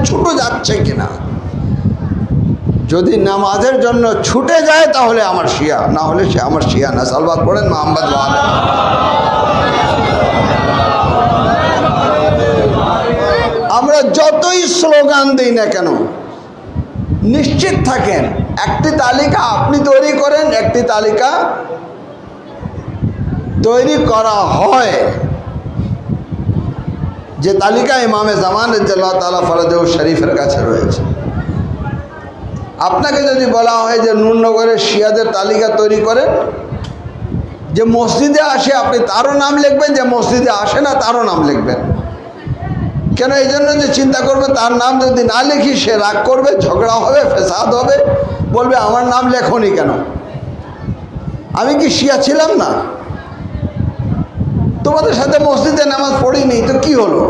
ছুটে যাচ্ছে কিনা। যদি নামাজের জন্য ছুটে যায় তাহলে আমার শিয়া, না হলে সে আমার শিয়া না। সালবাত পড়েন মোহাম্মদ ওয়ালে। আমরা যতই স্লোগান দিই না কেন, নিশ্চিত থাকেন একটি তালিকা আপনি তৈরি করেন, একটি তালিকা তৈরি করা হয়, যে তালিকা ইমামে জামান রাদিয়াল্লাহু তাআলা ফরদেউ শরীফের কাছে রয়েছে। আপনাকে যদি বলা হয় যে নূরনগরের শিয়াদের তালিকা তৈরি করেন, যে মসজিদে আসে আপনি তারও নাম লিখবেন, যে মসজিদে আসে না তারও নাম লিখবেন। কেন? এই জন্য যে চিন্তা করবে তার নাম যদি না লিখি সে রাগ করবে, ঝগড়া হবে, ফেসাদ হবে, বলবে আমার নাম লেখনি কেন? আমি কি শিয়া ছিলাম না? তোমাদের সাথে মসজিদে নামাজ পড়িনি তো কি হলো?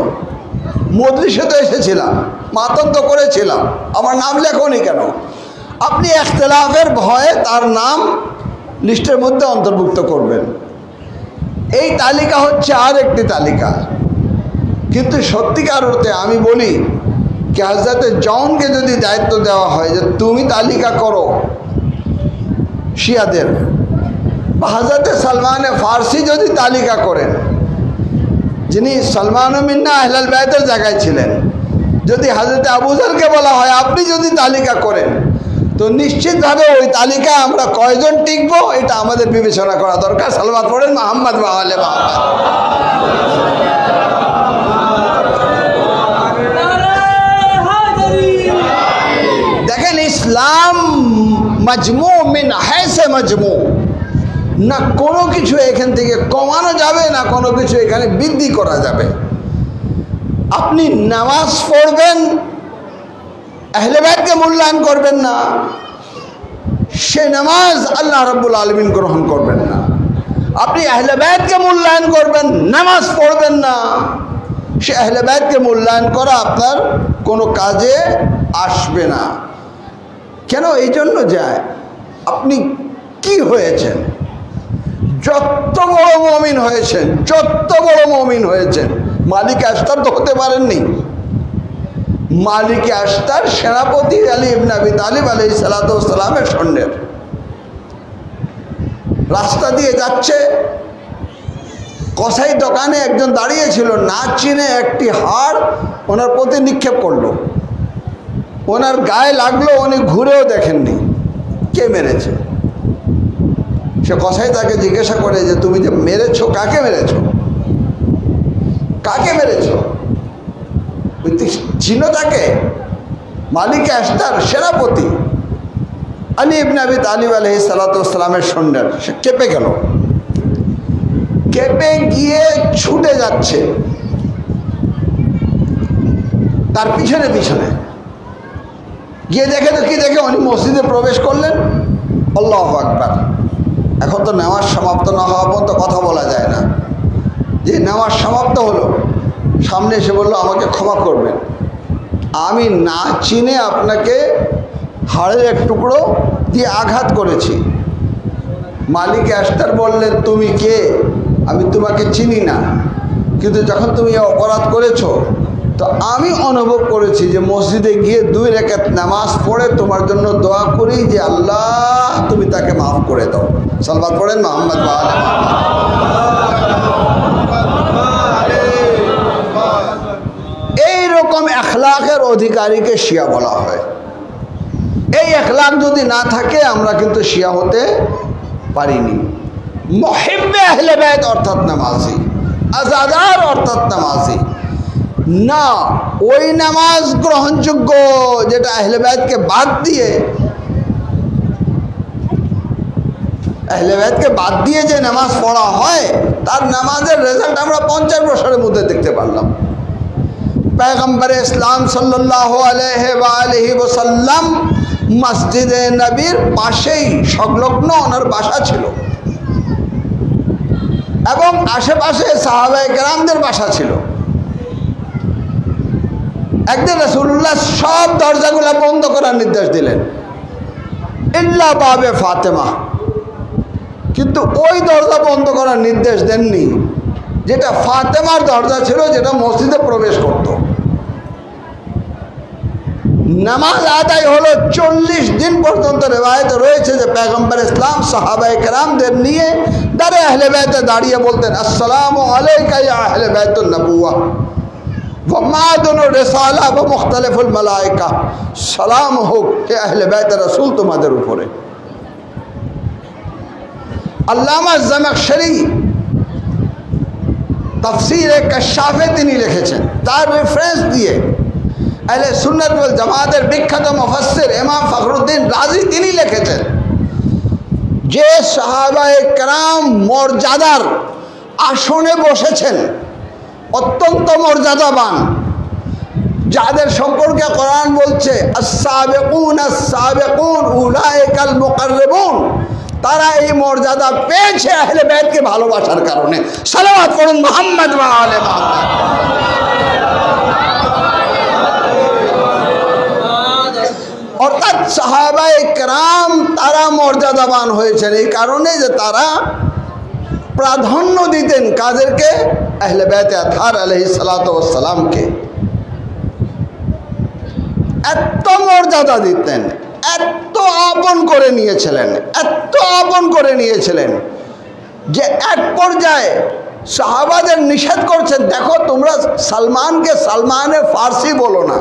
মজলিসে তো এসেছিলাম, মাতন তো করেছিলাম, আমার নাম লেখনি কেন? আপনি ইখতিলাফের ভয়ে তার নাম লিস্টের মধ্যে অন্তর্ভুক্ত করবেন। এই তালিকা হচ্ছে আর একটি তালিকা। কিন্তু সত্যিকার অর্থে আমি বলি কি, হযরত জনকে যদি দায়িত্ব দেওয়া হয় যে তুমি তালিকা করো শিয়াদের, বা হযরত সালমান ফারসি যদি তালিকা করেন, যিনি সালমান মিন্না আহলাল বাইতের জায়গায় ছিলেন, যদি হযরত আবু যরকে বলা হয় আপনি যদি তালিকা করেন, তো নিশ্চিতভাবে ওই তালিকায় আমরা কয়জন টিকবো এটা আমাদের বিবেচনা করা দরকার। সালাওয়াত পড়েন মুহাম্মদ ওয়া আলে মুহাম্মদ। দেখেন, ইসলাম মজমু মিন হায়সে মজমু, না কোনো কিছু এখান থেকে কমানো যাবে, না কোনো কিছু এখানে বৃদ্ধি করা যাবে। আপনি নামাজ পড়বেন, আহলে বাইতকে মূল্যায়ন করবেন না, সে নামাজ আল্লাহ রাব্বুল আলামিন গ্রহণ করবেন না। আপনি আহলে বাইতকে মূল্যায়ন করবেন, নামাজ পড়বেন না, সে আহলে বাইতকে মূল্যায়ন করা আপনার কোনো কাজে আসবে না। কেন? এই জন্য যায় আপনি কি হয়েছেন, যত বড় মুমিন হয়েছেন, যত বড় মুমিন হয়েছেন, মালিক আশতার তো হতে পারেননি। মালিক আশতার সেনাপতি আলী ইবনে আবি তালিব আলাইহিস সালাতু ওয়াস সালামের সৈন্যের রাস্তা দিয়ে যাচ্ছে, কসাই দোকানে একজন দাঁড়িয়ে ছিল, না চিনে একটি হাড় ওনার প্রতি নিক্ষেপ করলো, ওনার গায়ে লাগলো, উনি ঘুরেও দেখেননি কে মেরেছে। সে কসাই তাকে জিজ্ঞাসা করে যে তুমি যে মেরেছো, কাকে মেরেছো, কাকে মেরেছো? চিনো তাকে? মালিক আশতার সেনাপতি আলী ইবনে আবি তালিব আলাইহিস সালাতু ওয়াস সালামের সৈন্য। সে কেঁপে গেল, কেঁপে গিয়ে ছুটে যাচ্ছে তার পিছনে পিছনে গিয়ে দেখে তো কি দেখে, উনি মসজিদে প্রবেশ করলেন। আল্লাহু আকবার। এখন তো নামাজ সমাপ্ত না হওয়া পর্যন্ত কথা বলা যায় না। যে নামাজ সমাপ্ত হলো, সামনে এসে বলল আমাকে ক্ষমা করবেন, আমি না চিনে আপনাকে হাড়ের এক টুকরো দিয়ে আঘাত করেছি। মালিক আশতার বললেন তুমি কে? আমি তোমাকে চিনি না, কিন্তু যখন তুমি অপরাধ করেছো তো আমি অনুভব করেছি যে মসজিদে গিয়ে 2 রাকাত নামাজ পড়ে তোমার জন্য দোয়া করি যে আল্লাহ তুমি তাকে মাফ করে দাও। সালাওয়াত পড়েন মুহাম্মদ ওয়া আলে মুহাম্মদ। এইরকম এখলাকের অধিকারীকে শিয়া বলা হয়। এই এখলাক যদি না থাকে আমরা কিন্তু শিয়া হতে পারিনি। মুহিব্বে আহলে বাইত অর্থাৎ নামাজি, আযাদার অর্থাৎ নামাজি না, ওই নামাজ গ্রহণযোগ্য যেটা আহলে বাইতকে বাদ দিয়ে যে নামাজ পড়া হয়, তার নামাজের রেজাল্ট আমরা 50 বছরের মধ্যে দেখতে পারলাম। পয়গম্বর ইসলাম সাল্লাল্লাহু আলাইহি ওয়া আলিহি ওয়াসাল্লাম মসজিদে নবীর পাশেই সংলগ্ন ওনার বাসা ছিল, এবং আশেপাশে সাহাবায়ে কেরামদের বাসা ছিল। একদিন রাসূলুল্লাহ সব দরজাগুলো বন্ধ করার নির্দেশ দিলেন, ইল্লা বাবে ফাতেমা। কিন্তু ওই দরজা বন্ধ করার নির্দেশ দেননি যেটা ফাতেমার দরজা ছিল, যেটা মসজিদে প্রবেশ করত। নামাজ আদায় হলো 40 দিন পর্যন্ত। রেওয়ায়েত রয়েছে যে পয়গম্বর ইসলাম সাহাবায়ে কেরামদের নিয়ে দারে আহলে বাইতে দাঁড়িয়ে বলতেন, আসসালামু আলাইকা ইয়া আহলে বাইতুন নবুওয়া ওয়া মা'দুনুর রিসালা ওয়া মুখতালিফুল মালায়েকা, সালাম হোক হে আহলে বাইতে রাসূল তোমাদের উপরে। আল্লামা জামাখশরী তাফসীরে কাশাফে তিনি লিখেছেন, তার রেফারেন্স দিয়ে আহলে সুন্নাত ওয়াল জামাতের বিখ্যাত মুফাসসির ইমাম ফখরুদ্দিন রাজি তিনি লিখেছেন যে সাহাবায়ে কেরাম মর্যাদার আসনে বসেছেন, অত্যন্ত মর্যাদাবান, যাদের সম্পর্কে কোরআন বলছে আস-সাবিকুন আস-সাবিকুন উলাইকাল মুকাররাবুন, তারা এই মর্যাদা পেয়েছে আহলে বাইতকে ভালোবাসার কারণে। সালাওয়াত পড়ুন মুহাম্মদ ওয়া আলে মুহাম্মদ। অর্থাৎ সাহাবায়ে কেরাম তারা মর্যাদাবান হয়েছেন এই কারণে যে তারা প্রাধান্য দিতেন কাদেরকে? আহলে বাইতে আতহার আলাইহিস সালাতু ওয়াস সালামকে। এত মর্যাদা দিতেন, এত আপন করে নিয়েছিলেন, এত আপন করে নিয়েছিলেন যে এক পর্যায়ে সাহাবাদের নিষেধ করছেন, দেখো তোমরা সালমানকে সালমানে ফার্সি বলো না,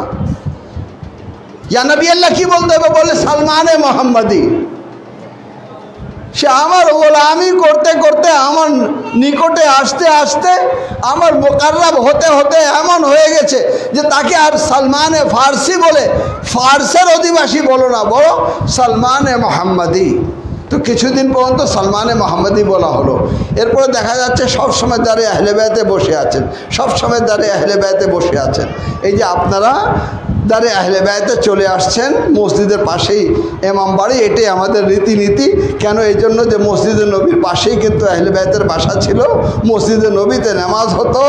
ইয়া নবী আল্লাহ কি বলতে হবে? বলে সালমানে মোহাম্মদী। সে আমার গোলামি করতে করতে আমার নিকটে আসতে আসতে আমার মুকাররাব হতে হতে এমন হয়ে গেছে যে তাকে আর সালমানে ফার্সি বলে ফার্সের অধিবাসী বলো না, বলো সালমানে মোহাম্মদী। তো কিছুদিন পর্যন্ত সালমানে মোহাম্মদী বলা হলো। এরপরে দেখা যাচ্ছে সবসময় দাঁড়িয়ে আহলে বাইতে বসে আছেন, সবসময় দাঁড়িয়ে আহলে বাইতে বসে আছেন। এই যে আপনারা দাঁড়িয়ে আহলে বাইতে চলে আসছেন, মসজিদের পাশেই ইমাম বাড়ি, এটাই আমাদের রীতিনীতি। কেন? এই জন্য যে মসজিদে নবীর পাশেই কিন্তু আহলে বাইতের বাসা ছিল, মসজিদে নবীতে নামাজ হতো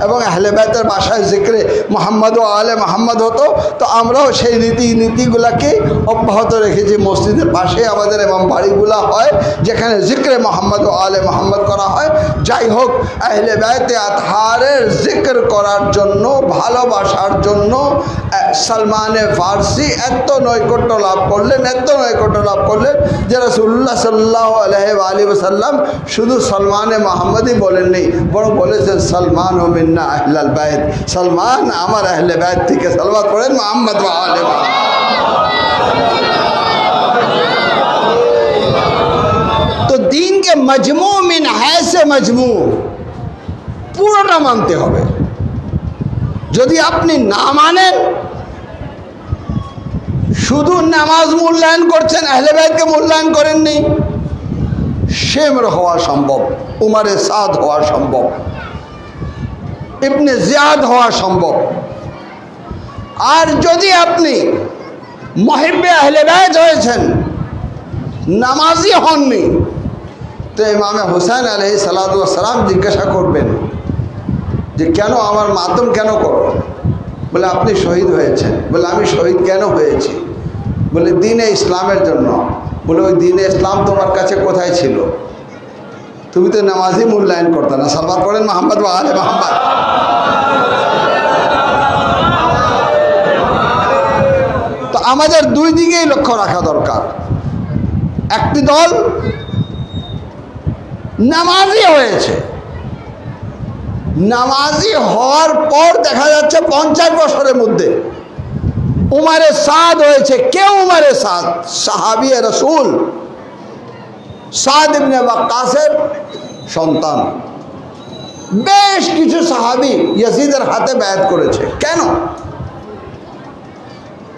এবং আহলে বাইতের বাসায় জিক্রে মুহাম্মদ ও আলে মুহাম্মদ হতো। তো আমরাও সেই নীতিগুলাকে অব্যাহত রেখেছি। মসজিদের পাশে আমাদের ইমাম বাড়িগুলা হয় যেখানে জিক্রে মুহাম্মদ ও আলে মুহাম্মদ করা হয়। যাই হোক, আহলে বাইতে আতহারের জিক্র করার জন্য, ভালোবাসার জন্য সালমানে ফার্সি এত নৈকট্য লাভ করলেন, এত নৈকট্য লাভ করলেন যে রাসূলুল্লাহ সাল্লাল্লাহু আলাইহি ওয়াসাল্লাম শুধু সালমানে মুহাম্মদী বলেননি, বরং বলেছেন সালমান ও মিন্না আহলাল বাইত, সালমান আমার আহলে বাইত থেকে। সালাওয়াত পড়েন মুহাম্মদ ওয়া আলে মুহাম্মদ। তো দ্বীনকে মজমু মিন হায়সে মজমু পুরোটা মানতে হবে। যদি আপনি না মানেন, শুধু নামাজ মূল্যায়ন করছেন, আহলে বাইতকে মূল্যায়ন করেননি, শেমর হওয়া সম্ভব, উমারে সাদ হওয়া সম্ভব, ইবনে জিয়াদ হওয়া সম্ভব। আর যদি আপনি মুহিব্বে আহলে বাইত হয়েছেন, নামাজি হননি, তো ইমামে হুসাইন আলাইহিস সালাতু ওয়াস সালাম জিজ্ঞাসা করবেন যে কেন আমার মাতম কেন করো? বলে আপনি শহীদ হয়েছেন। বলে আমি শহীদ কেন হয়েছি? বলে দ্বীনে ইসলামের জন্য। বলে ওই দ্বীনে ইসলাম তোমার কাছে কোথায় ছিল? তুমি তো নামাজই মূল্যায়ন করতে না। সালমান পড়েন মুহাম্মদ ওয়া আলে মুহাম্মদ। তো আমাদের দুই দিকেই লক্ষ্য রাখা দরকার। একটি দল নামাজি হয়েছে, নামাজি হওয়ার পর দেখা যাচ্ছে 50 বছরের মধ্যে উমারে সাদ হয়েছে। কে উমারে সাদ? সাহাবী রাসূল সাদ ইবনে ওয়াক্কাসের সন্তান। বেশ কিছু সাহাবী ইয়াজিদের হাতে বায়াত করেছে। কেন?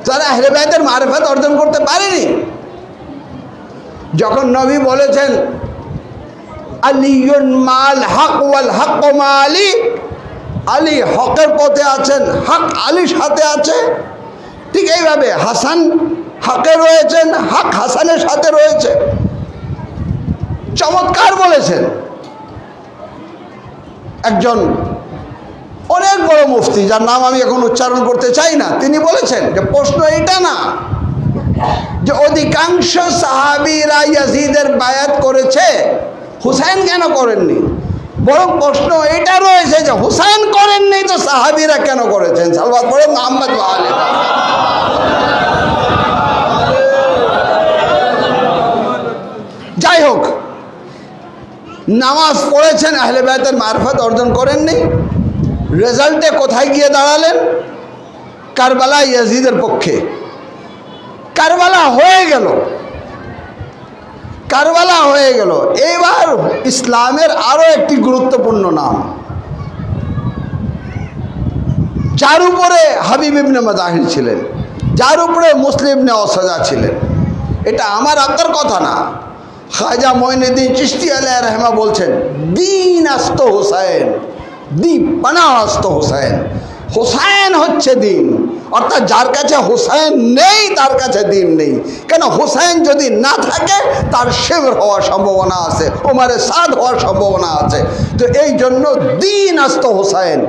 তারা আহলে বাইতের মারিফত অর্জন করতে পারেনি। যখন নবী বলেছেন আলিয়ুন মাল হক ওয়াল হক মা আলী, আলী হকের পথে আছেন, হক আলীর সাথে আছে, ঠিক এইভাবে হাসান হকে রয়েছেন, হক হাসানের সাথে রয়েছে। চমৎকার বলেছেন একজন অনেক বড় মুফতি, যার নাম আমি এখন উচ্চারণ করতে চাই না। তিনি বলেছেন যে প্রশ্ন এটা না যে অধিকাংশ সাহাবীরা ইয়াজিদের বায়াত করেছে, হুসাইন কেন করেননি, বরং প্রশ্ন এটা রয়েছে যে হুসাইন করেননি তো সাহাবীরা কেন করেছেন। সালওয়াত পড়ে মুহাম্মদ ওয়া আলে। নামাজ পড়েছেন, আহলে বায়তের মারফত অর্জন করেননি। রেজাল্টে কোথায় গিয়ে দাঁড়ালেন? কারবালা ইয়াজিদের পক্ষে। কারবালা হয়ে গেল, কারবালা হয়ে গেল। এবার ইসলামের আরো একটি গুরুত্বপূর্ণ নাম, যার উপরে হাবিব ইবনে মাজাহির ছিলেন, যার উপরে মুসলিম ইবনে ওসাজা ছিলেন। এটা আমার আপনার কথা না, খাজা মঈনুদ্দিন চিশতি আলাইহি রাহমা বলছেন, দিন আস্ত হুসাইন, দ্বীপ পানা আস্ত হুসাইন। হুসাইন হচ্ছে দিন, অর্থাৎ যার কাছে হুসাইন নেই তার কাছে দিন নেই। কেন? হুসাইন যদি না থাকে তার শিবর হওয়ার সম্ভাবনা আছে, ওমরে সাদ হওয়ার সম্ভাবনা আছে। তো এই জন্য দিন আস্ত হুসাইন,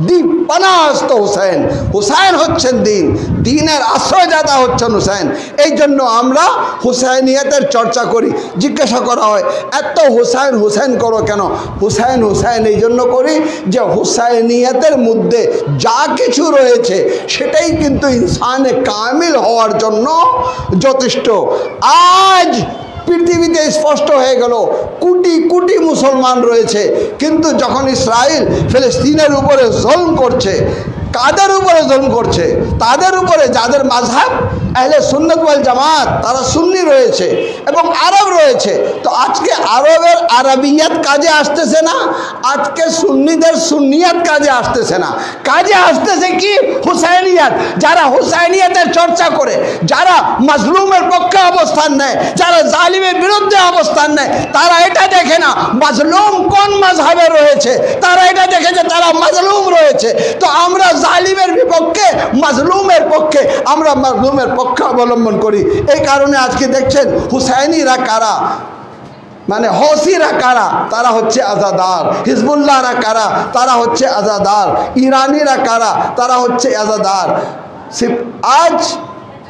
দ্বীপ পানাস্ত হুসাইন। হুসাইন হচ্ছেন দিন, দিনের আশ্রয়দাতা হচ্ছেন হুসাইন। এই জন্য আমরা হুসাইনিয়তের চর্চা করি। জিজ্ঞাসা করা হয়, এত হুসাইন হুসাইন করো কেন? হুসাইন হুসাইন এই জন্য করি যে হুসাইনিয়তের মধ্যে যা কিছু রয়েছে সেটাই কিন্তু ইনসানে কামিল হওয়ার জন্য যথেষ্ট। আজ পৃথিবীতে স্পষ্ট হয়ে গেল কোটি কোটি মুসলমান রয়েছে, কিন্তু যখন ইসরায়েল ফিলিস্তিনের উপরে জুলম করছে, কাদের উপরে জুলম করছে? তাদের উপরে যাদের মাযহাব আহলে সুন্নাত ওয়াল জামাত, তারা সুন্নি রয়েছে এবং আরব রয়েছে। তো আজকে আরবের আরবিয়াত কাজে আসতেছে না, আজকে সুন্নিদের সুন্নিয়াত কাজে আসতেছে না, কাজে আসতেছে কি? হুসাইনিয়াত। যারা হুসাইনিয়াতের চর্চা করে, যারা মাজলুমের পক্ষে অবস্থান নেয়, যারা জালিমের বিরুদ্ধে অবস্থান নেয়, তারা এটা দেখে না মাজলুম কোন মাযহাবে রয়েছে, তারা এটা দেখে যে তারা মাজলুম রয়েছে। তো আমরা জালিমের বিপক্ষে, মাজলুমের পক্ষে, আমরা মাজলুমের পক্ষে অবলম্বন করি। এই কারণে আজকে দেখছেন হুসাইনিরা কারা, মানে হসিরা কারা, তারা হচ্ছে আজাদার। হিজবুল্লাহরা কারা, তারা হচ্ছে আজাদার। ইরানিরা কারা, তারা হচ্ছে আজাদার। আজ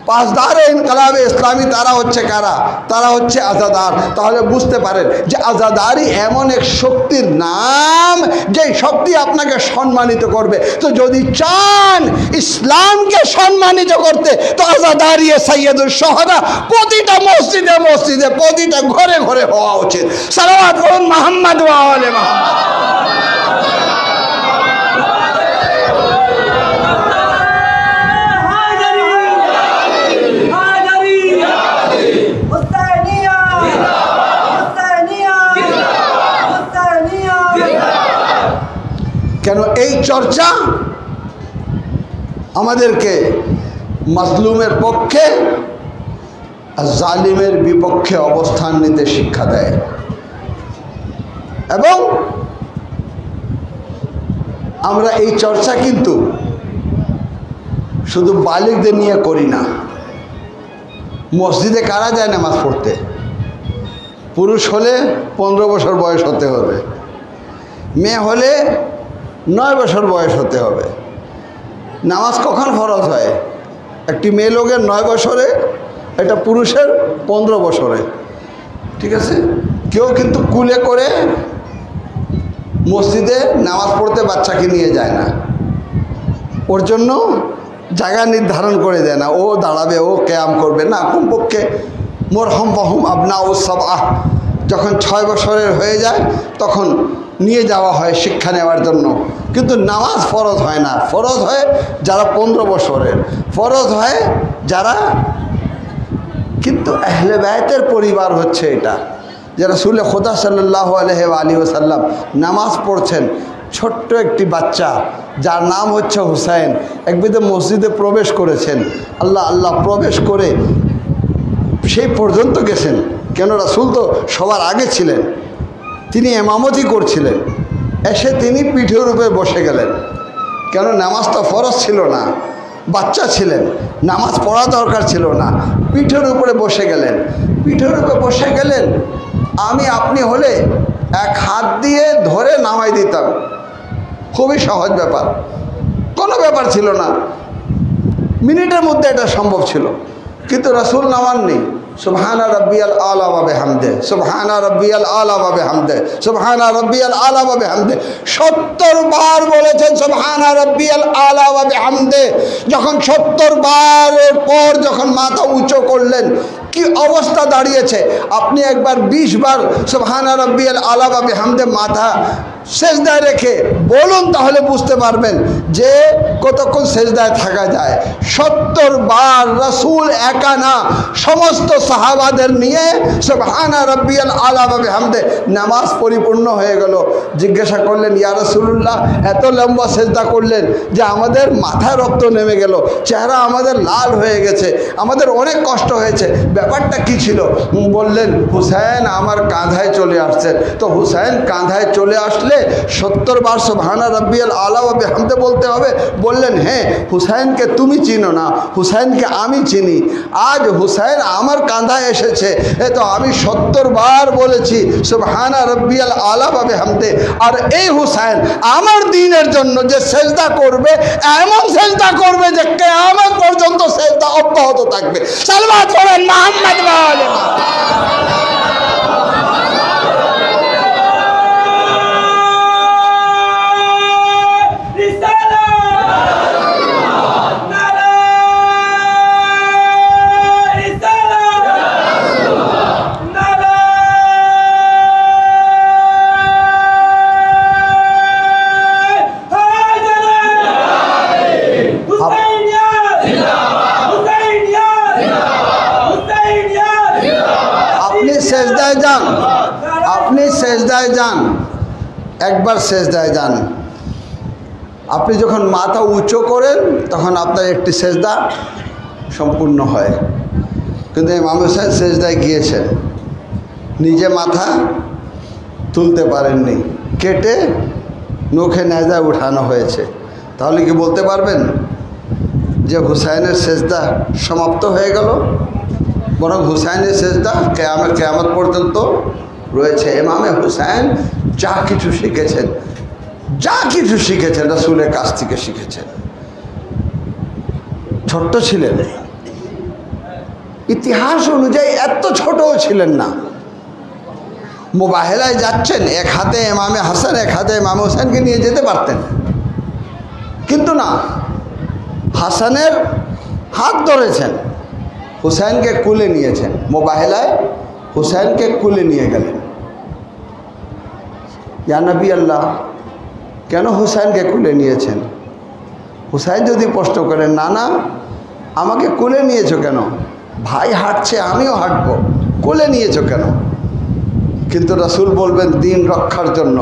পাঁচদারে ইনকলাবে ইসলামী তারা হচ্ছে কারা? তারা হচ্ছে আজাদার। তাহলে বুঝতে পারেন যে আজাদারি এমন এক শক্তির নাম যে শক্তি আপনাকে সম্মানিত করবে। তো যদি চান ইসলামকে সম্মানিত করতে, তো আজাদারি সৈয়দুল শুহাদা প্রতিটা মসজিদে মসজিদে, প্রতিটা ঘরে ঘরে হওয়া উচিত। সালাওয়াত করুন মুহাম্মদ ওয়া আলে মুহাম্মদ। কেন এই চর্চা আমাদেরকে মাজলুমের পক্ষে আর জালিমের বিপক্ষে অবস্থান নিতে শিক্ষা দেয়। এবং আমরা এই চর্চা কিন্তু শুধু বালিগদের নিয়ে করি না। মসজিদে কারা যায় নামাজ পড়তে? পুরুষ হলে 15 বছর বয়স হতে হবে, মেয়ে হলে 9 বছর বয়স হতে হবে। নামাজ কখন ফরজ হয়? একটি মেয়ে লোকের 9 বছরে, এটা পুরুষের 15 বছরে। ঠিক আছে? কেউ কিন্তু কুলে করে মসজিদে নামাজ পড়তে বাচ্চাকে নিয়ে যায় না, ওর জন্য জায়গা নির্ধারণ করে দেয় না, ও দাঁড়াবে, ও ক্যাম করবে না। কমপক্ষে মোরহম ফাহুম আবনা ও সাবআহ, যখন 6 বছরের হয়ে যায় তখন নিয়ে যাওয়া হয় শিক্ষা নেওয়ার জন্য। কিন্তু নামাজ ফরজ হয় না, ফরজ হয় যারা 15 বছরের, ফরজ হয় যারা, কিন্তু আহলে বায়তের পরিবার হচ্ছে এটা, যে রাসূল খোদা সাল্লাল্লাহু আলাইহি ওয়াসাল্লাম নামাজ পড়ছেন। ছোট্ট একটি বাচ্চা যার নাম হচ্ছে হুসাইন, একবিধে মসজিদে প্রবেশ করেছেন, আল্লাহ আল্লাহ প্রবেশ করে সেই পর্যন্ত গেছেন। কেন? রাসূল তো সবার আগে ছিলেন, তিনি ইমামতি করছিলেন। এসে তিনি পিঠের উপরে বসে গেলেন। কেন? নামাজটা ফরজ ছিল না, বাচ্চা ছিলেন, নামাজ পড়া দরকার ছিল না, পিঠের উপরে বসে গেলেন। পিঠের উপরে বসে গেলেন, আমি আপনি হলে এক হাত দিয়ে ধরে নামাই দিতাম, খুবই সহজ ব্যাপার, কোনো ব্যাপার ছিল না, মিনিটের মধ্যে এটা সম্ভব ছিল। কিন্তু রাসূল নামাননি। সুবহানা রাব্বিয়াল আলা ওয়া বিহামদে, সুবহানা রাব্বিয়াল আলা ওয়া বিহামদে, সুবহানা রাব্বিয়াল আলা ওয়া বিহামদে 70 বার বলেছেন সুবহানা রাব্বিয়াল আলা ওয়া বিহামদে। যখন 70 বারের পর যখন মাথা উঁচু করলেন, কি অবস্থা দাঁড়িয়েছে। আপনি একবার 20 বার সুবহানা রাব্বিয়াল আলা ওয়া বিহামদে মাথা সেজদায় রেখে বলুন, তাহলে বুঝতে পারবেন যে কতক্ষণ সেজদায় থাকা যায়। 70 বার রাসূল একা না, সমস্ত সাহাবাদের নিয়ে সুবহানা রাব্বিয়াল আলা ওয়া বিহামদে নামাজ পরিপূর্ণ হয়ে গেল। জিজ্ঞাসা করলেন, ইয়া রাসূলুল্লাহ, এত লম্বা সেজদা করলেন যে আমাদের মাথায় রক্ত নেমে গেল, চেহারা আমাদের লাল হয়ে গেছে, আমাদের অনেক কষ্ট হয়েছে, ব্যাপারটা কি ছিল? বললেন, হুসাইন আমার কাঁধায় চলে আসছেন। তো হুসাইন কাঁধায় চলে আসলে 70 বার সুবহানা রাব্বিয়াল আলা ওয়া বিহামদে বলতে হবে? বললেন, হ্যাঁ, হুসাইনকে তুমি চিনো না, হুসাইনকে আমি চিনি। আজ হুসাইন আমার কাঁধায় এসেছে, এ তো আমি 70 বার বলেছি সুবহানা রাব্বিয়াল আলা ওয়া বিহামদে। আর এই হুসাইন আমার দ্বীনের জন্য যে সেজদা করবে, এমন সেজদা করবে যে কিয়ামত পর্যন্ত সেজদা অব্যাহত থাকবে। সালাওয়াত পড়েন মুহাম্মদ ওয়া আলি আপনি সেজদায় যান, একবার সেজদায় যান। আপনি যখন মাথা উঁচু করেন তখন আপনার একটি সেজদা সম্পূর্ণ হয়। কিন্তু ইমাম হোসেন সেজদায় গিয়েছেন, নিজে মাথা তুলতে পারেননি, কেটে নখে নেজায় উঠানো হয়েছে। তাহলে কি বলতে পারবেন যে হুসাইনের সেজদা সমাপ্ত হয়ে গেল? বরং হুসাইনের সেজদা কিয়ামত পর্যন্ত রয়েছে। ইমামে হুসাইন যা কিছু শিখেছেন রাসূলের কাছ থেকে শিখেছেন। ছোট্ট ছিলেন, ইতিহাস অনুযায়ী এত ছোটও ছিলেন না। মুবাহেলায় যাচ্ছেন, এক হাতে ইমামে হাসান, এক হাতে ইমামে হুসাইনকে নিয়ে যেতে পারতেন, কিন্তু না, হাসানের হাত ধরেছেন, হুসাইনকে কুলে নিয়েছেন। মুবাহেলায় হুসাইনকে কুলে নিয়ে গেলেন। ইয়া নবী আল্লাহ, কেন হুসাইনকে কুলে নিয়েছেন? হুসাইন যদি প্রশ্ন করেন, না না, আমাকে কুলে নিয়েছো কেন? ভাই হাঁটছে, আমিও হাঁটবো, কুলে নিয়েছো কেন? কিন্তু রাসূল বলবেন, দিন রক্ষার জন্য,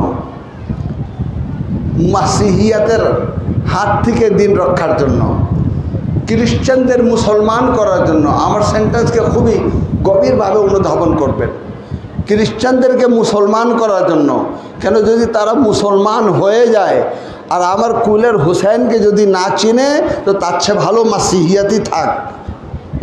মাসিহিয়াতের হাত থেকে দিন রক্ষার জন্য, খ্রিস্টানদের মুসলমান করার জন্য। আমার সেন্টেন্সকে খুবই গভীরভাবে অনুধাবন করবেন। খ্রিস্টানদেরকে মুসলমান করার জন্য। কেন? যদি তারা মুসলমান হয়ে যায় আর আমার কুলের হুসাইনকে যদি না চিনে, তো তার চেয়ে ভালো মাসিহিয়াতি থাক,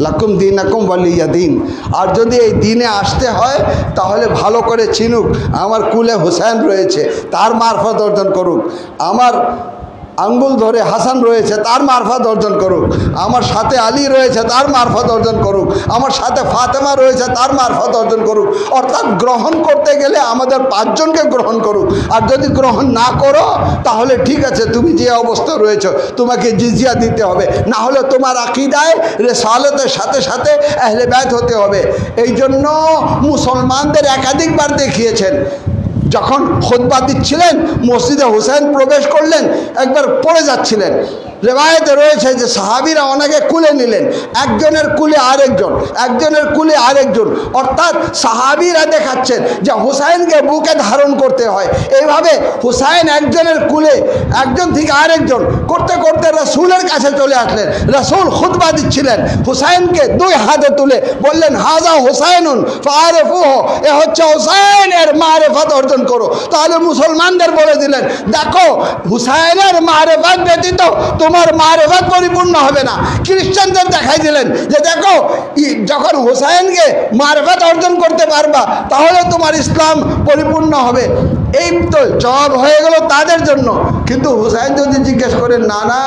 লাকুম দীনাকুম ওয়ালিয়া দিন। আর যদি এই দিনে আসতে হয় তাহলে ভালো করে চিনুক, আমার কুলে হুসাইন রয়েছে, তার মারফত অর্জন করুক। আমার আঙ্গুল ধরে হাসান রয়েছে, তার মারফত অর্জন করুক। আমার সাথে আলী রয়েছে, তার মারফত অর্জন করুক। আমার সাথে ফাতেমা রয়েছে, তার মারফত অর্জন করুক। অর্থাৎ গ্রহণ করতে গেলে আমাদের 5 জনকে গ্রহণ করুক। আর যদি গ্রহণ না করো তাহলে ঠিক আছে, তুমি যে অবস্থা রয়েছো তোমাকে জিজিয়া দিতে হবে, না হলে তোমার আকীদায় রিসালাতের সাথে সাথে আহলে বাইত হতে হবে। এই জন্য মুসলমানদের একাধিকবার দেখিয়েছেন, যখন খুতবা দিচ্ছিলেন মসজিদে হুসাইন প্রবেশ করলেন, একবার পড়ে যাচ্ছিলেন, রেওয়ায়েতে রয়েছে যে সাহাবীরা ওনাকে কুলে নিলেন, একজনের কুলে আরেকজন, একজনের কুলে আরেকজন। অর্থাৎ সাহাবীরা দেখাচ্ছেন যে হুসাইনকে বুকে ধারণ করতে হয়। এইভাবে হুসাইন একজনের কুলে, একজন থেকে আরেকজন করতে করতে রাসূলের কাছে চলে আসলেন। রাসূল খুতবা দিচ্ছিলেন, হুসাইনকে 2 হাতে তুলে বললেন, হাজা হুসাইনুন ফারিফুহু, এ হচ্ছে হুসাইন, এর মারিফত অর্জন করো। তাহলে মুসলমানদের বলে দিলেন, দেখো হুসাইনের মারিফত ব্যতীত তোমার মারিফত পরিপূর্ণ হবে না। খ্রিস্টানদের দেখাই দিলেন যে দেখো, যখন হুসাইনকে মারিফত অর্জন করতে পারবা তাহলে তোমার ইসলাম পরিপূর্ণ হবে। এই তো জবাব হয়ে গেল তাদের জন্য। কিন্তু হুসাইন যদি জিজ্ঞেস করেন, না না,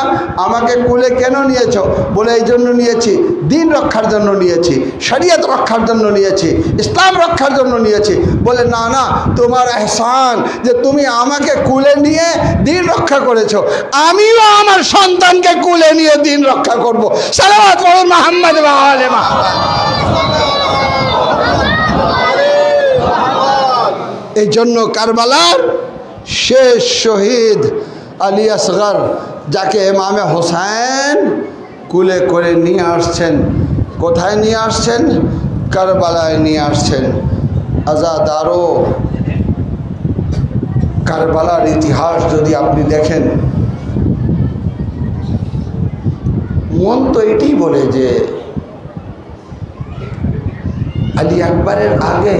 আমাকে কুলে কেন নিয়েছো? বলে এই জন্য নিয়েছি, দিন রক্ষার জন্য নিয়েছি, শরীয়ত রক্ষার জন্য নিয়েছি, ইসলাম রক্ষার জন্য নিয়েছি। বলে না না, তোমার এহসান যে তুমি আমাকে কুলে নিয়ে দিন রক্ষা করেছো, আমিও আমার সন্তানকে কুলে নিয়ে দিন রক্ষা করব। সালাওয়াত মুহাম্মদ ওয়া আলি মুহাম্মদ। এই জন্য কারবালার শেষ শহীদ আলী আসগর, যাকে ইমামে হোসেন কুলে করে নিয়ে আসছেন, কোথায় নিয়ে আসছেন? কারবালায় নিয়ে আসছেন। আজাদারো, কারবালার ইতিহাস যদি আপনি দেখেন, মন তো এটাই বলে যে আলী আকবরের আগে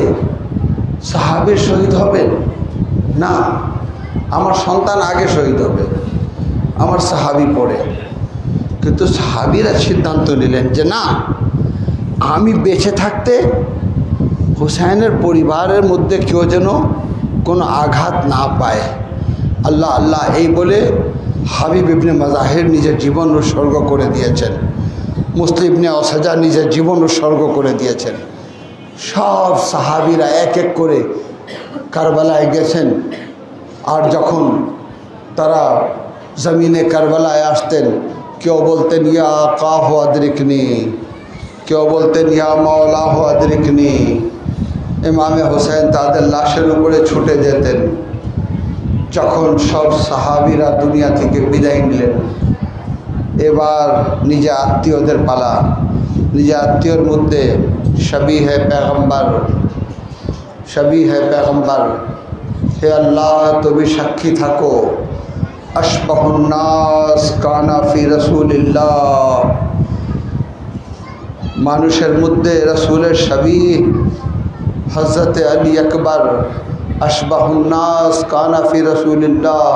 সাহাবী শহীদ হবেন না, আমার সন্তান আগে শহীদ হবে, আমার সাহাবী পড়ে। কিন্তু সাহাবীরা সিদ্ধান্ত নিলেন যে না, আমি বেঁচে থাকতে হুসাইনের পরিবারের মধ্যে কেউ যেন কোনো আঘাত না পায়। আল্লাহ আল্লাহ এই বলে হাবিব ইবনে মাজাহির নিজের জীবন উৎসর্গ করে দিয়েছেন, মুসলিম ইবনে ওসাজা নিজের জীবন উৎসর্গ করে দিয়েছেন। সব সাহাবীরা এক এক করে কারবালায় গেছেন। আর যখন তারা জমিনে কারবালায় আসতেন, কেউ বলতেন ইয়া আকা হো আদরিকনি, কেউ বলতেন ইয়া মাওলা হো আদরিকনি। ইমামে হোসেন তাদের লাশের উপরে ছুটে যেতেন। যখন সব সাহাবীরা দুনিয়া থেকে বিদায় নিলেন, এবার নিজে আত্মীয়দের পালা। নিজে আত্মীয়র মধ্যে শবি হে पैगंबर, শবি হে पैगंबर, হে আল্লাহ তুমি সাক্ষী থাকো, আশবাহুন নাস কানা ফি রাসূলিল্লাহ, মানুষের মধ্যে রাসূলের শবি হযরত আলী আকবর, আশবাহুন নাস কানা ফি রাসূলিল্লাহ,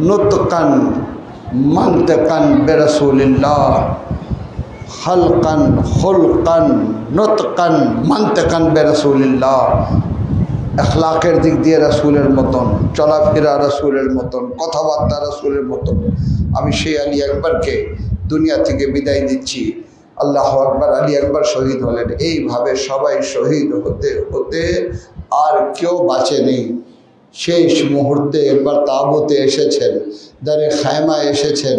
নুতকান মানতাকান বিরাসূলিল্লাহ, খালকান খুলকান নুতকান মানতাকান বিরাসূলিল্লাহ। এখলাকের দিক দিয়ে রাসূলের মতন, চলাফেরা রাসূলের মতন, কথাবার্তা রাসূলের মতন। আমি সেই আলী আকবরকে দুনিয়া থেকে বিদায় দিচ্ছি। আল্লাহু আকবার, আলী আকবর শহীদ হলেন। এইভাবে সবাই শহীদ হতে হতে আর কেউ বাঁচে নেই। শেষ মুহূর্তে একবার তাবুতে এসেছেন, দারে খায়মা এসেছেন,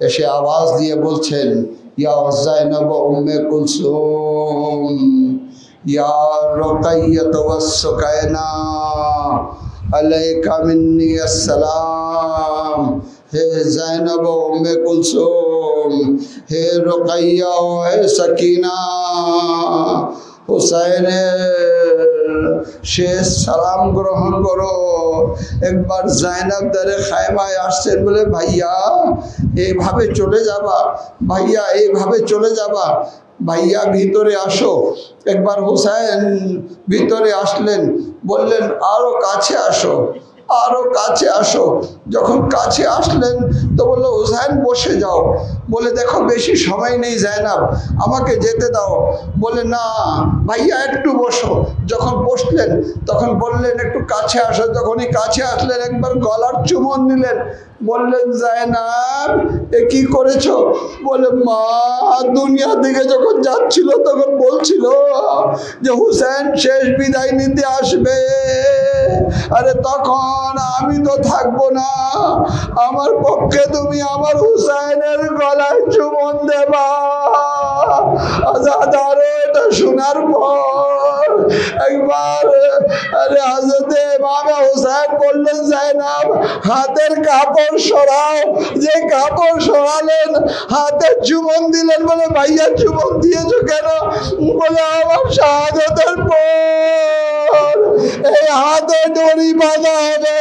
এসে আওয়াজ দিয়ে বলছেন ইয়া যায়নাব উম্মে কুলসুম, ইয়া রুকাইয়াত ওয়াসকায়না, আলাইকা মিন্নি আসসালাম। হে যায়নাব উম্মে কুলসুম, হে রুকাইয়া, হে সাকিনা, হুসাইনের শেষ সালাম গ্রহণ করো। একবার জাইনাব দারে খায়মায় আসছেন, বলে ভাইয়া এইভাবে চলে যাবা, ভাইয়া এইভাবে চলে যাবা, ভাইয়া ভিতরে আসো। একবার হুসাইন ভিতরে আসলেন, বললেন আরো কাছে আসো, আরো কাছে আসো। যখন কাছে আসলেন তো বললো হুসাইন বসে যাও। বলে দেখো বেশি সময় নেই জাইনাব, আমাকে যেতে দাও। বলে না ভাইয়া একটু বসো। যখন বসলেন তখন বললেন একটু কাছে আসো। যখনই কাছে আসলেন একবার গলার চুমন নিলেন, বললেন জাইনাব এ কি করেছো? বলে মা দুনিয়া থেকে যখন যাচ্ছিল তখন বলছিল যে হুসাইন শেষ বিদায় নিতে আসবে। আরে তখন আমি তো থাকবো না, আমার পক্ষে তুমি আমার হুসাইনের গলায় চুমন দেবা। আজাদারে এটা শোনার পর একবার আরে হযরতে ইমামে হুসাইন বললেন জাইনাব হাতের কাপড় সরাও। যে কাপড় সরালেন হাতে চুমন দিলেন। বলে ভাইয়া চুমন দিয়েছো কেন? বলে আমার শাহাদাতের পর এই হাতে দড়ি বাঁধা হবে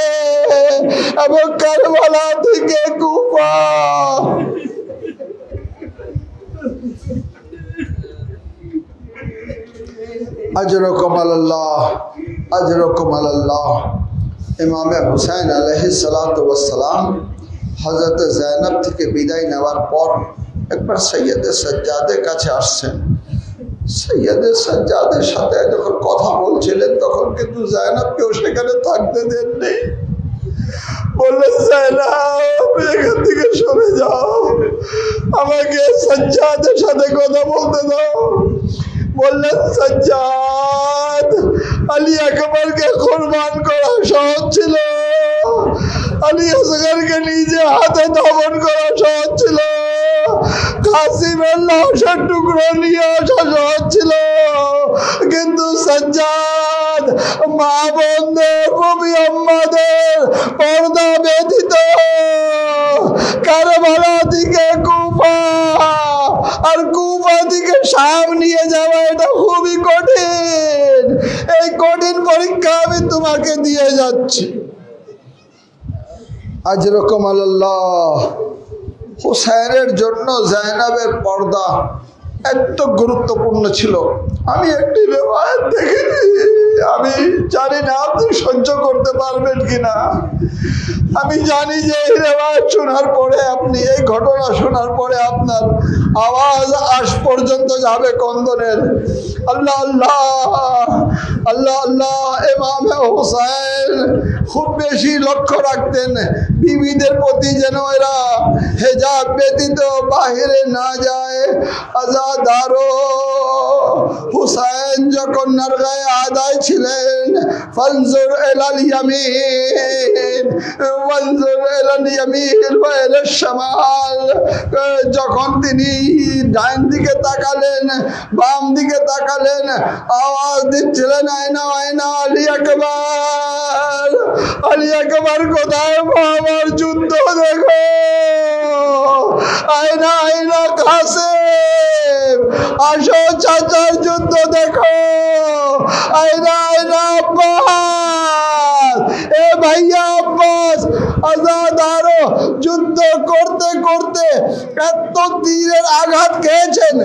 এবং কারবালা থেকে কুফা। আজরকুম আলাল্লাহ, আজরকুম আলাল্লাহ। ইমামে হুসাইন আলাইহিস সালাতু ওয়াস সালাম হযরত যায়েনব থেকে বিদায় নেওয়ার পর একবার সৈয়দে সাজ্জাদের কাছে আসছেন। সৈয়দে সাজ্জাদের সাথে যখন কথা বলছিলেন তখন কিন্তু যায়েনবকেও সেখানে থাকতে দেননি। বললেন যায়েনব এখান থেকে সরে যাও, আমাকে সাজ্জাদের সাথে কথা বলতে দাও। বললেন সাজ্জাদ আলী আকবরকে কুরবান করা সহজ ছিল, আলী আসগরকে নিজে হাতে দমন করা সহজ ছিল, কাসিমের লাশের টুকরো নিয়ে আসা সহজ ছিল, কিন্তু সাজ্জাদ মা বোনদের কবি আম্মাদের পর্দা ব্যতীত কারবালা থেকে কুফা আর কুফা থেকে শাম নিয়ে যাওয়া এটা খুবই কঠিন। এই কঠিন পরীক্ষা আমি তোমাকে দিয়ে যাচ্ছি। আজরকম আল্লাহ হুসাইনের জন্য জায়নাবের পর্দা এত গুরুত্বপূর্ণ ছিল। আমি একটি রিওয়ায়াত দেখেছি, আমি জানি না আপনি সহ্য করতে পারবেন কিনা। আমি জানি যে এই রিওয়ায়াত শোনার পরে, আপনি এই ঘটনা শোনার পরে আপনার আওয়াজ আজ পর্যন্ত যাবে কন্দনের। আল্লাহ আল্লাহ আল্লাহ আল্লাহ। ইমাম হুসাইন খুব বেশি লক্ষ্য রাখতেন বিবিদের প্রতি, যেন এরা হেজাব ব্যতীত বাহিরে না যায়। আজাদারো হুসাইন যখন নারগায়ে আদায় ছিলেন, ফানজুর ইলাল ইয়ামিন ওয়ানজুর ইলাল ইয়ামিন ওয়া ইলাশ শামাল, যখন তিনি ডান দিকে তাকালেন বাম দিকে তাকালেন, আওয়াজ দিচ্ছিলেন আয়না আয়না আলী আকবার, আলী আকবার কোথায়? আমার যুদ্ধ দেখো, আয়না আয়না কাসেম আসো চাচার যুদ্ধ দেখো, আয়না আয়না আব্বাস এ ভাইয়া আব্বাস। আজাদারো যুদ্ধ করতে করতে এত তীরের আঘাত খেয়েছেন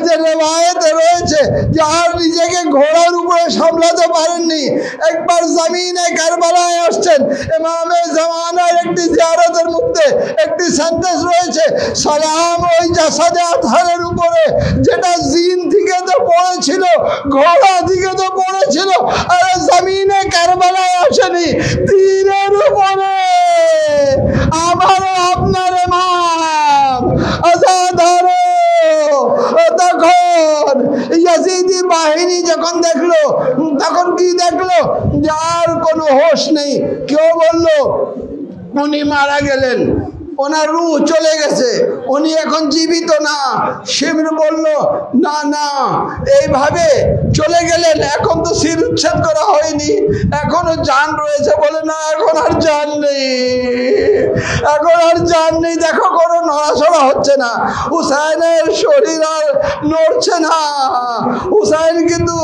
যে রিওয়ায়াতে রয়েছে যে আর নিজেকে ঘোড়ার উপরে সামলাতে পারেননি। একবার জমিনে কারবালায় আসছেন, ইমামে জামানার একটি জিয়ারতের মধ্যে একটি সেন্টেন্স রয়েছে, সালাম ওই জাসাদে আতহারের উপরে যেটা জিন থেকে তো পড়েছিল, ঘোড়া থেকে তো পড়েছিল, আর জমিনে কারবালায় আসেনি, তীরের উপরে। আমারও আপনার ইমাম আজাদারো তখন ইয়াজিদি বাহিনী যখন দেখলো, তখন কি দেখলো? যার কোনো হোশ নেই। কেউ বললো উনি মারা গেলেন, ওনার রূহ চলে গেছে, উনি এখন জীবিত না। শিবির বলল না না, এইভাবে চলে গেলেন, এখন তো শির উচ্ছেদ করা হয়নি, এখনো জান রয়েছে। বলে না, এখন আর জান নেই, এখন আর জান নেই। দেখো কোনো নড়াচড়া হচ্ছে না, হুসাইনের শরীর আর নড়ছে না, হুসাইন কিন্তু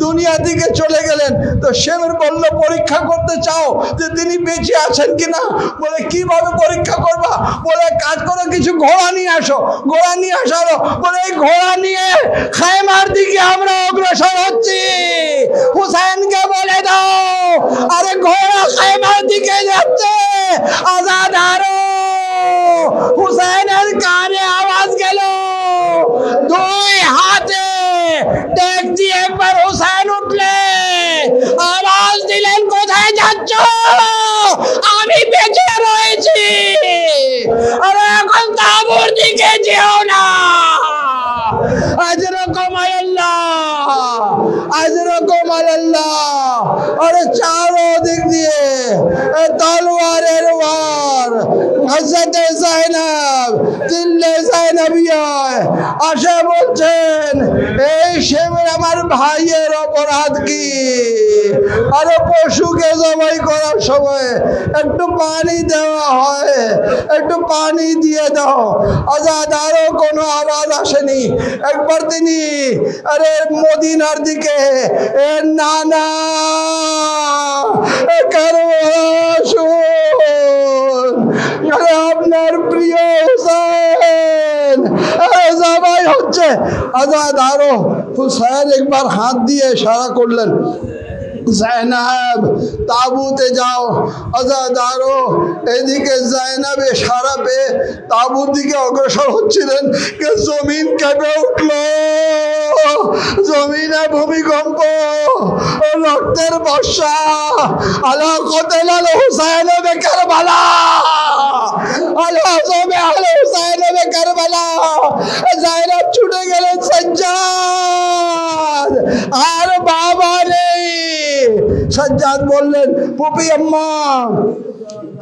দুনিয়া থেকে চলে গেলেন। তো শিবির বলল পরীক্ষা করতে চাও যে তিনি বেঁচে আছেন কিনা? বলে কিভাবে পরীক্ষা করবে? বলে কাজ করো, কিছু ঘোড়া নিয়ে আসো। ঘোড়া নিয়ে আসালো। বলে এই ঘোড়া নিয়ে খায়মার দিকে আমরা অগ্রসর হচ্ছি। হুসাইনকে বলে দাও, আরে ঘোড়া খায়মার দিকে যাচ্ছে। আজাদারো হুসাইনের কানে আওয়াজ গেল, দুই হাতে টেক দিয়ে একবার হুসাইন উঠলে আওয়াজ দিলেন, কোথায় যাচ্ছ? আমি বেঁচে রয়েছি, আর এখন তাবুর দিকে যেও না। আজরকম আল্লাহ, আজরকম আল্লাহ। আরে চারো দিক দিয়ে তলোয়ারের ওয়ার। হযরত যায়নাব দিল্লে যায়নাবিয়া আসে বলছেন, এই শিবির আমার ভাইয়ের অপরাধ কি? আরে পশুকে জবাই করার সময় একটু পানি দেওয়া হয়, একটু পানি দিয়ে দাও। আজাদারও কোনো আওয়াজ আসেনি। একবার তিনি আরে মদিনার দিকে, না না আরে আপনার প্রিয় হুসাইন জবাই হচ্ছে। আজাদারও হুসাইন একবার হাত দিয়ে ইশারা করলেন, জায়নাব তাবুতে যাও। আজাদারো এদিকে জায়নাব ইশারা পেয়ে তাবুর দিকে অগ্রসর হচ্ছিলেন, জমিন কেঁপে উঠল, জমিনে ভূমিকম্প, রক্তের বর্ষা। আলা কতল আল হুসাইন বে কারবালা, আলা জমে আল হুসাইন বে কারবালা। জায়নাব ছুটে গেলেন সাজ্জাদ, আর বাবা নেই। সাজ্জাদ বললেন, পুপি আম্মা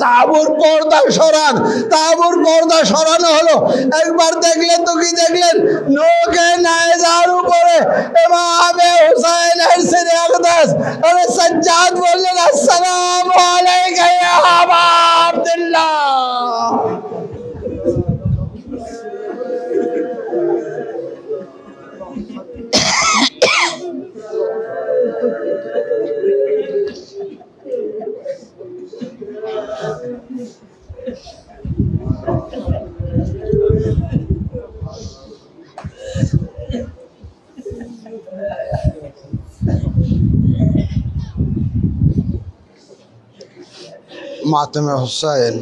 তাবুর পর্দা সরান। তাবুর পর্দা সরানো হলো। একবার দেখলেন তো কি দেখলেন? নৌকে নায়েজার উপরে ইমামে হুসাইনের সিরিয়াল अकदस अरे सज्जाद बोल रहे अस्सलाम वालेकुम या अबा अब्दुल्ला। मातम हुसैन।